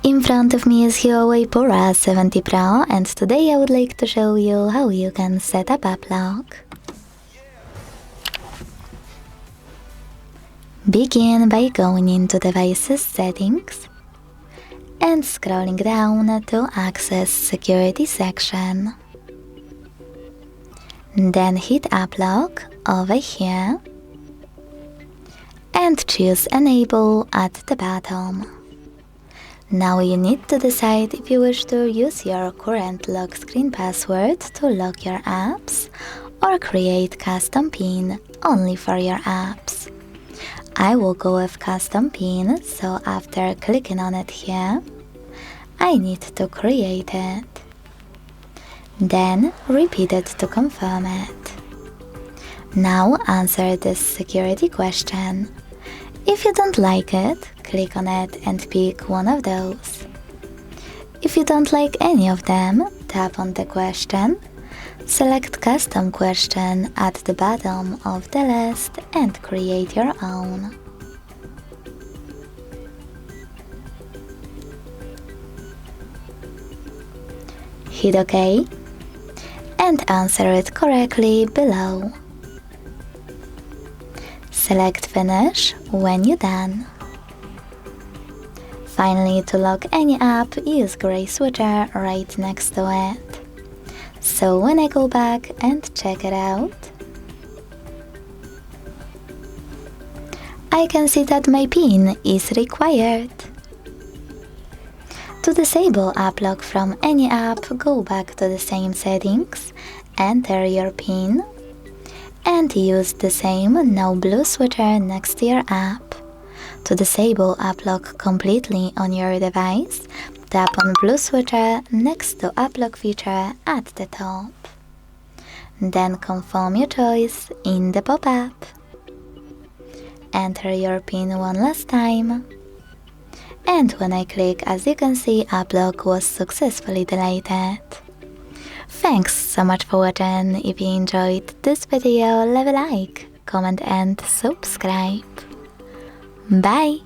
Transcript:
In front of me is HUAWEI Pura 70 Pro, and today I would like to show you how you can set up app lock. Begin by going into Devices Settings and scrolling down to access Security section. Then hit App Lock over here and choose Enable at the bottom. Now you need to decide if you wish to use your current lock screen password to lock your apps or create custom PIN only for your apps. I will go with custom PIN, so after clicking on it here, I need to create it. Then repeat it to confirm it. Now answer this security question. If you don't like it, click on it and pick one of those. If you don't like any of them, tap on the question, select Custom Question at the bottom of the list and create your own. Hit OK and answer it correctly below. Select Finish when you're done. Finally, to lock any app, use gray switcher right next to it. So when I go back and check it out, I can see that my PIN is required. To disable app lock from any app, go back to the same settings, enter your PIN, and use the same no blue switcher next to your app. To disable app lock completely on your device, tap on blue switcher next to app lock feature at the top. Then confirm your choice in the pop-up. Enter your PIN one last time. And when I click, as you can see, app lock was successfully deleted. Thanks so much for watching. If you enjoyed this video, leave a like, comment and subscribe. Bye!